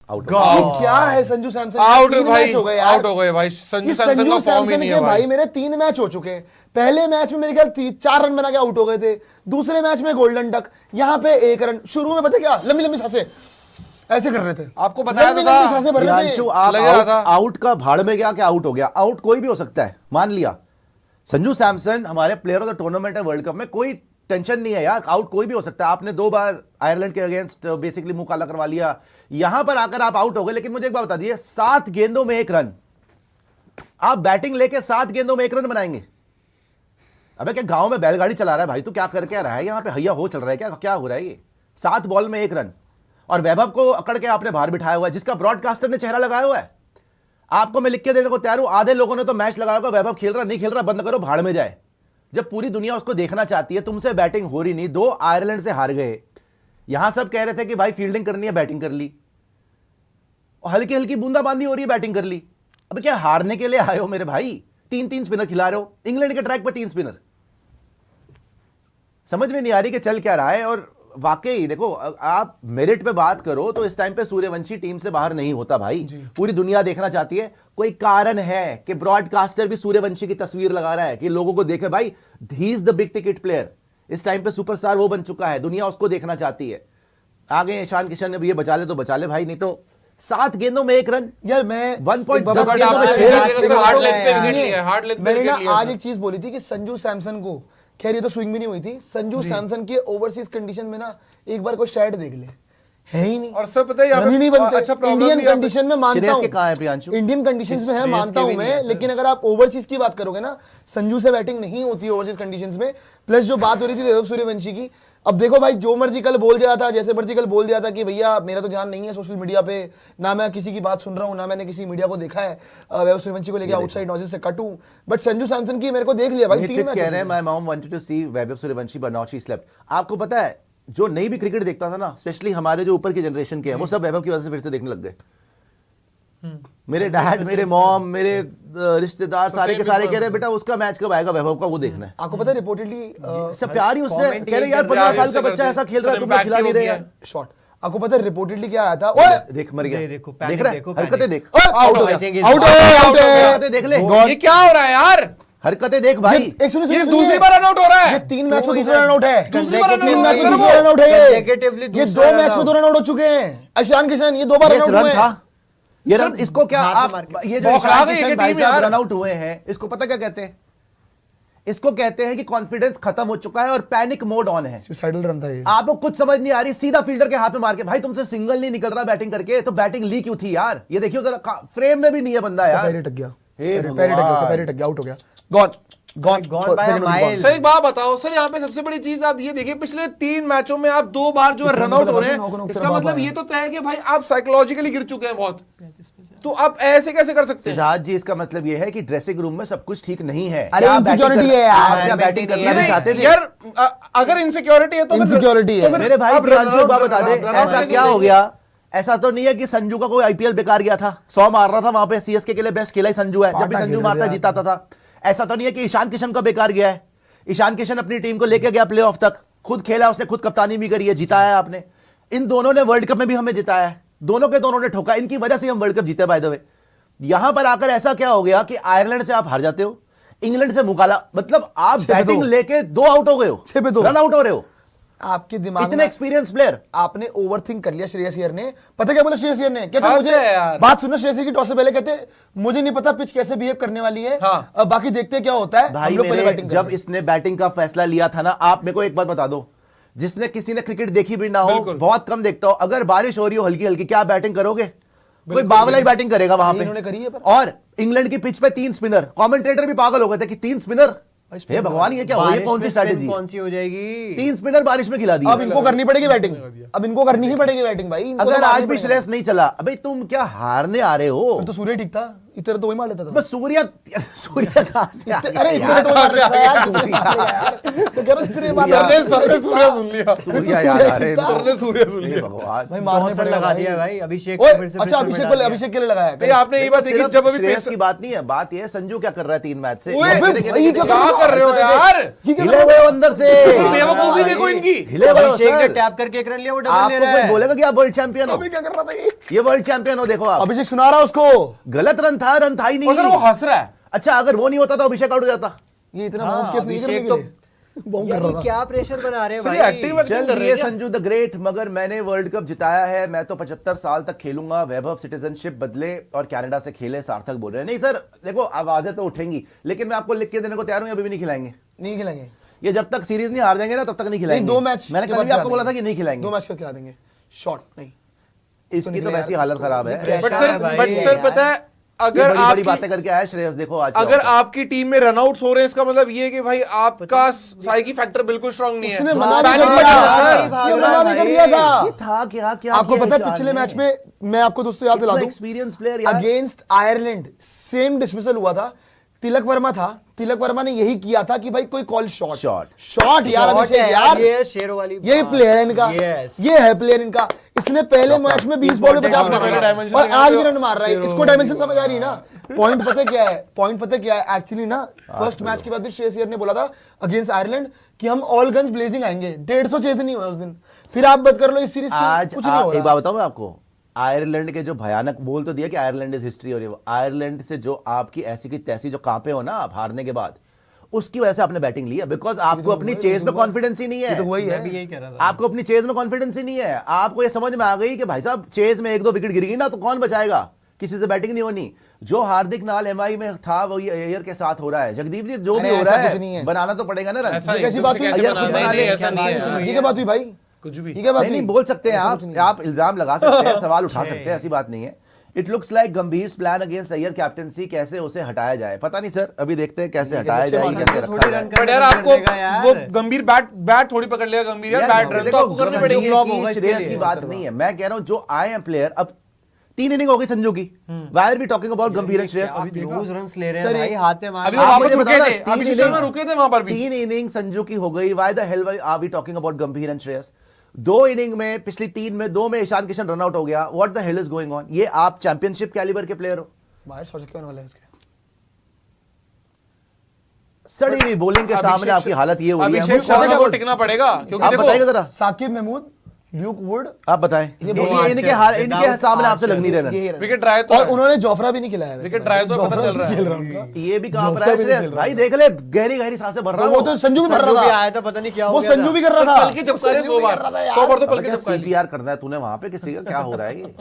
Out क्या है Sanju Samson, out तीन भाई, मैच हो गए यार, आउट हो गए भाई। संजू ये सैमसन संजू का फॉर्म ही सैमसन नहीं के है भाई भाई। मेरे 3 मैच हो चुके हैं। पहले मैच में मेरे ख्याल 4 रन बना के आउट हो गए थे, दूसरे मैच में गोल्डन डक, यहाँ पे 1 रन। शुरू में पता क्या लंबी लंबी सांसें ऐसे कर रहे थे, आपको बताया लंबी तो था। लंबी सांसें भर रहे थे। प्रियांशु, आप लग रहा था। आउट का भाड़ में गया कि आउट हो गया, आउट कोई भी हो सकता है, मान लिया संजू सैमसन हमारे प्लेयर ऑफ द टूर्नामेंट है वर्ल्ड कप में, कोई टेंशन नहीं है यार, आउट कोई भी हो सकता है। आपने 2 बार आयरलैंड के अगेंस्ट बेसिकली मुंह काला करवा लिया, यहां पर आकर आप आउट हो गए। लेकिन मुझे एक बात बता दीजिए, 7 गेंदों में 1 रन, आप बैटिंग लेके 7 गेंदों में 1 रन बनाएंगे? अबे क्या गांव में बैलगाड़ी चला रहा है भाई, तू क्या कर क्या रहा है, यहां पे हैया हो चल रहा है क्या, क्या हो रहा है ये? 7 बॉल में 1 रन, और वैभव को अकड़ के आपने बाहर बिठाया हुआ है, जिसका ब्रॉडकास्टर ने चेहरा लगाया हुआ है। आपको मैं लिख के देने को तैयार हूं, आधे लोगों ने तो मैच लगाया होगा वैभव खेल रहा नहीं खेल रहा बंद करो भाड़ में जाए, जब पूरी दुनिया उसको देखना चाहती है। तुमसे बैटिंग हो रही नहीं, 2 आयरलैंड से हार गए, यहां सब कह रहे थे कि भाई फील्डिंग करनी है, बैटिंग कर ली, हल्की हल्की बूंदाबांदी हो रही है, बैटिंग कर ली। अब क्या हारने के लिए आए हो मेरे भाई? 3-3 स्पिनर खिला रहे हो, इंग्लैंड के ट्रैक पर 3 स्पिनर, समझ में नहीं आ रही कि चल क्या रहा है। और वाकई देखो, आप मेरिट पे बात करो तो इस टाइम पे सूर्यवंशी टीम से बाहर नहीं होता भाई, पूरी दुनिया देखना चाहती है। कोई कारण है कि ब्रॉडकास्टर भी सूर्यवंशी की तस्वीर लगा रहा है कि लोगों को देखे भाई, he is the big ticket player, इस टाइम पे सुपरस्टार वो बन चुका है, दुनिया उसको देखना चाहती है। आगे ईशान किशन ने भी ये बचा ले तो बचा ले भाई, नहीं तो 7 गेंदों में 1 रन यार मैं 1.10 बट गेंदों में आपने 6 रन। हार्ड लेग पे विकेट लिया है, हार्ड लेग पे मैंने ना विकेट लिया आज है। एक चीज बोली थी कि संजू सैमसन को, खैर ये तो स्विंग भी नहीं हुई थी, संजू सैमसन के ओवरसीज कंडीशन में ना एक बार कोई स्टैट देख ले, है ही नहीं। और सब पता है यहाँ रन ही पे- नहीं बनते। अच्छा, problem इंडियन भी यहाँ पे- कंडीशन में मानता श्रेयस हूँ, के कहाँ है प्रियांशु? इंडियन कंडीशंस में है श्रेयस मानता के हूँ भी नहीं मैं, है, सर। लेकिन अगर आप ओवरसीज की बात करोगे ना, संजू से बैटिंग नहीं होती ओवरसीज कंडीशंस में। प्लस जो बात हो रही थी वैभव सूर्यवंशी की, अब देखो भाई जो मर्जी कल बोल दिया था, जैसे मर्जी कल बोल दिया था कि भैया मेरा तो ध्यान नहीं है सोशल मीडिया पे, ना मैं किसी की बात सुन रहा हूँ, ना मैंने किसी मीडिया को देखा है वैभव सूर्यवंशी को लेके आउटसाइड नॉइजेस से कटूं। बट संजू सैमसन की मेरे को देख लिया भाई, 3 Matrix मैच कह रहे हैं, my mom wanted to see Vaibhav Suryavanshi but not she slept। आपको पता है जो नई भी क्रिकेट देखता था ना, स्पेशली हमारे जो ऊपर की जनरेशन के हैं, वो सब वैभव की वजह से फिर से देखने लग गए। मेरे डैड, मेरे मॉम, मेरे रिश्तेदार सारे के सारे कह रहे हैं बेटा उसका मैच कब आएगा वैभव का, वो देखना है। आपको पता है रिपोर्टेडली सब प्यार ही उससे, comment कह रहे ही यार कर 15 रहे साल हैं, का उससे बच्चा करते ऐसा खेल रहा है, हैं, तुम लोग खिला नहीं रहे impact यार। शॉट। आपको पता है रिपोर्टेडली क्या आया था, ओए देख मर गया, देखो, देख panic रहा है, देखो, हरकतें panic। देख, आउट हो I think गया, it's आउट है, आउट है। हरकतें देख ले, ये क्या हो रहा है यार? हरकतें देख भाई। एक सुनिए, ये सुनिए, दूसरी सुनिए। बार रन आउट हो रहा ये है। 3 मैच में दूसरा रन आउट है, दूसरी बार तीन मैच में रन दूसरा रन आउट है, Consecutively ये दूसरा 2 मैच run में out। 2 रन आउट हो चुके हैं। ईशान किशन ये 2 बार ये रन आउट रन हुए था, हैं। ये रन, इसको क्या हाथ आप, मार के। ये जो बौखला ईशान गई है किशन भाई टीम साहब यार। रन आउट हुए हैं, इसको पता क्या कहते हैं? इसको कहते हैं कि कॉन्फिडेंस खत्म हो चुका है और पैनिक मोड ऑन है। सुसाइडल रन था ये। आपको कुछ समझ नहीं आ रही, सीधा फील्डर के हाथ में मार के, भाई तुमसे सिंगल नहीं निकल रहा बैटिंग करके, तो बैटिंग ली क्यों थी यार? ये देखियो जरा, फ्रेम में भी नहीं है बंदा यार। पैर अटक गया, हे पैर अटक गया, पैर अटक गया, आउट हो गया, gone Gone by a mile। Sir एक बात बताओ सर, यहाँ पे सबसे बड़ी चीज आप ये देखिए, पिछले 3 मैचों में आप 2 बार जो है रन आउट हो रहे हैं, इसका मतलब ये तो तय है कि भाई आप साइकोलॉजिकली गिर चुके हैं बहुत। तो आप ऐसे कैसे कर सकते हैं? सिद्धार्थ जी, इसका मतलब ये है कि ड्रेसिंग रूम में सब कुछ ठीक नहीं है। अरे क्या बैटिंग insecurity कर- है यार। आप क्या बैटिंग करना नहीं चाहते थे? यार अगर इनसिक्योरिटी है तो फिर- Insecurity है। तो फिर मेरे भाई आप प्रियांशु एक बात बता दे, run out ऐसा कैसे क्या हो करेंगे? गया? ऐसा तो नहीं है कि संजू का कोई आईपीएल बेकार गया था, 100 मार रहा था वहां पे, सीएसके के लिए बेस्ट खेला ही संजू है, जब भी पाटा संजू खेल मारता रहा जीताता था। ऐसा तो नहीं है कि ईशान किशन का बेकार गया है, ईशान किशन अपनी टीम को लेके गया प्लेऑफ तक, खुद खेला, उसने खुद कप्तानी भी करी है, जिताया है आपने। इन दोनों ने वर्ल्ड कप में भी हमें जिताया है, दोनों के दोनों ने ठोका, इनकी वजह से हम वर्ल्ड कप जीते। बाय द वे, यहां पर आकर ऐसा क्या हो गया कि आयरलैंड से आप हार जाते हो, इंग्लैंड से मुकाला, मतलब आप 6 पे बैटिंग 2 लेके 2 आउट हो गए हो, 6 पे 2 रन आउट हो रहे हो, आपके दिमाग इतने में एक्सपीरियंस प्लेयर। आपने ओवरथिंक कर लिया। श्रेयस अय्यर ने पता क्या बोला? श्रेयस अय्यर ने कहते हद मुझे है यार। बात सुनना, श्रेयस अय्यर की टॉस से पहले कहते मुझे नहीं पता पिच कैसे बिहेव करने वाली है, हाँ। अब बाकी देखते हैं क्या होता है। भाई हम लोग पहले मेरे, बैटिंग जब इसने बैटिंग का फैसला लिया था ना, आप मेरे को एक बात बता दो, जिसने किसी ने क्रिकेट देखी भी ना हो, बिल्कुल। बहुत कम देखता हो, अगर बारिश हो रही हो हल्की हल्की, क्या आप बैटिंग करोगे? कोई बावला ही बैटिंग करेगा वहां पे। इन्होंने करी है पर। और इंग्लैंड की पिच पे 3 स्पिनर, कमेंटेटर भी पागल हो गए थे कि 3 स्पिनर, हे भगवान ये क्या हो, ये बारिश कौन सी में स्ट्रैटेजी? spin कौन सी हो जाएगी? 3 स्पिनर बारिश में खिला दिए। अब इनको करनी पड़ेगी बैटिंग, अब इनको करनी ही पड़ेगी बैटिंग भाई। इनको अगर तो आज मारनी भी पड़ेगी। श्रेयस नहीं चला, अबे तुम क्या हारने आ रहे हो? फिर तो सूर्य ठीक था, इतना तो वही मार लेता था बस सूर्या सूर्या कहाँ से आ गया अरे इतना तो मार लेता था यार तो कह रहा हूं इसलिए मार सर ने सूर्य सुन लिया सूर्या याद आ रहे कितना- सर ने सूर्य सुन हे लिया भगवान भाई मारने डॉसन पड़ेगा लगा भाई। दिया भाई अभिषेक ओए, को फिर से अच्छा pressure में अभिषेक डाल को दिया। अभिषेक के लिए लगाया नहीं आपने ये बात देखी सिर्फ जब अभी श्रेयस की बात नहीं है, बात ये है संजू क्या कर रहा है 3 मैच से ओए, ये भाई, देख, भाई, देख, क्या देख, क्या कर रहे हो यार ये क्या हिले हुए हो अंदर से बेवकूफी देखो इनकी हिले हुए हो अभिषेक ने सर। टैप करके एक रन लिया वो डबल ले आपको रहा कोई है बोलेगा कि आप वर्ल्ड चैंपियन हो? अभी क्या कर रहा था ये ये वर्ल्ड चैंपियन हो, देखो आप अभिषेक सुना रहा उसको गलत रन था ही और सर वो नहीं। हंस रहा है अच्छा अगर वो नहीं होता तो अभिषेक आउट हो जाता। ये इतना हाँ, बॉम्ब केस नहीं करने अभिषेक के तो- लिए बॉम्ब कर यार रहा ये था क्या प्रेशर बना रहे हैं सर भाई ये एक्टिव चल कर रहे दिए हैं क्या? संजू द ग्रेट, मगर मैंने वर्ल्ड कप जिताया है, मैं तो 75 साल तक खेलूंगा, वैभव सिटीजनशिप बदले और कनाडा से खेले, सार्थक बोल रहे हैं। नहीं सर देखो आवाजें तो उठेंगी, लेकिन मैं आपको लिख के देने को तैयार हूं, अभी भी नहीं खिलाएंगे। नहीं खिलाएंगे ये जब तक सीरीज नहीं हार देंगे ना तब तक नहीं खिलाएंगे। नहीं 2 मैच मैंने के कल बाद भी आपको खिला बोला था देंगे। कि नहीं खिलाएंगे। 2 मैच के बाद खिला देंगे शॉर्ट नहीं इसकी तो वैसी हालत खराब है। प्रेशर बट है सर भाई, बट सर पता है अगर बड़ी बड़ी आपकी बातें करके आया श्रेयस, देखो आज क्या अगर होता है। आपकी टीम में रनआउट्स हो रहे हैं इसका मतलब ये है कि भाई आपका साइकी फैक्टर बिल्कुल स्ट्रांग नहीं है उसने मना भी Panic कर मत दिया करो, था। सर। उसने मना भी कर दिया ये था था क्या क्या आपको किया पता है ईशान पिछले ने? मैच में मैं आपको दोस्तों याद दिला दूं एक्सपीरियंस प्लेयर यार। अगेंस्ट आयरलैंड सेम डिसमिसल हुआ था। तिलक वर्मा था, तिलक वर्मा ने यही किया था कि भाई कोई कॉल शॉट Shot. शॉट यार Shot अभिषेक है यार ये शेरों वाली यही बात। प्लेयर है इनका Yes. ये है प्लेयर इनका। इसने पहले मैच में 20 बॉल में 50 आपने पहले मारा dimension और दिखाया आज तो भी रन मार रहा है। इसको डायमेंशन समझ आ रही है ना। पॉइंट पता क्या है, पॉइंट पता क्या है एक्चुअली ना फर्स्ट मैच के बाद भी श्रेयस अय्यर ने बोला था अगेंस्ट आयरलैंड कि हम ऑल गन्स ब्लेजिंग आएंगे। 150 चेज नहीं हुआ उस दिन। फिर आप बात कर लो इस सीरीज की आज कुछ नहीं हो एक रहा। बात बताऊं मैं आपको, आयरलैंड के जो भयानक बोल तो दिया कि आयरलैंड इज हिस्ट्री, और ये आयरलैंड से जो आपकी ऐसी की तैसी जो कांपे हो ना आप हारने के बाद, उसकी वजह से आपने बैटिंग ली है। बिकॉज आपको अपनी चेज में कॉन्फिडेंस ही नहीं ये तो है। वही मैं है भी यही कह रहा था आपको अपनी चेज में कॉन्फिडेंस ही नहीं है। आपको ये समझ में आ गई कि भाई साहब चेज में 1-2 विकेट गिर गई ना तो कौन बचाएगा, किसी से बैटिंग नहीं होनी। जो हार्दिक नाल एमआई में था वही अय्यर के साथ हो रहा है। जगदीप जी जो अरे भी हो ऐसा रहा कुछ नहीं है है। बनाना तो पड़ेगा ना रन। ऐसा ये कैसी एकदम बात से हुई? कैसे अय्यर बना खुद दे? बना नहीं, ले, ऐसा नहीं है ये क्या बात हुई भाई? कुछ भी ये क्या बात नहीं नहीं हुई? बोल सकते हैं ऐसा आप, कुछ नहीं है। आप इल्जाम लगा सकते हैं, सवाल उठा सकते हैं, ऐसी बात नहीं है। इट लुक्स लाइक गंभीर प्लान अगेंस्ट अय्यर कैप्टनसी, कैसे उसे हटाया जाए पता नहीं सर, अभी देखते हैं कैसे हटाया जाए, कैसे रखा थोड़ी जाए। रन बट यार कर आपको देगा यार। वो गंभीर बैट थोड़ी पकड़ लेगा गंभीर यार बैट रन तो देखो, आपको करने गंभीर पड़ेगा flop की, होगा इसके श्रेयस लिए। की बात नहीं है, मैं कह रहा हूं जो आए हैं प्लेयर। अब 3 इनिंग हो गई संजू की, why are we talking about Gambhir and Shreyas. अभी रोज रन ले रहे सर, हैं भाई, हाथ में मार अभी रहे वो हैं। आप वापस मुझे रुके बताओ थे, ना, तीन अभिषेक शर्मा इनिंग- रुके थे वहां पर भी। 3 इनिंग संजू की हो गई, why the hell are we talking about Gambhir and Shreyas. 2 inning में पिछली 3 में 2 में ईशान किशन रन आउट हो गया। What the hell is going on? ये आप चैंपियनशिप कैलिबर के प्लेयर हो। बाहर 100 छक्के होने वाले हैं उसके। सड़ी हुई बॉलिंग के सामने आपकी हालत ये हो रही है। अभिषेक वो कौन शर्मा है को वो? टिकना पड़ेगा क्योंकि आप देखो बताइएगा जरा, साकिब महमूद, ल्यूक वुड, आप बताएं। इनके सामने आपसे लग नहीं रहे रन। यही रन। विकेट ड्राई तो और है। उन्होंने जोफ्रा भी नहीं खिलाया वैसे विकेट भाई। ड्राई तो पता जोफ्रा चल रहा भी है। खेल रहा है उनका। ये भी कांप जोफ्रा रहा है भी नहीं श्रेयस खेल रहा भाई, है। देख ले गहरी गहरी सांसें भर रहा वो तो संजू भी भर संजू रहा भी था। आया था, पता नहीं क्या हो वो गया संजू था। भी कर रहा था। पल के चपका रहे संजू 100 भी बार कर रहा था यार। 100 बार तो पल अब के क्या चपका लिए। सीपीआर करना है तूने वहां पे किसी का, क्या हो रहा है ये?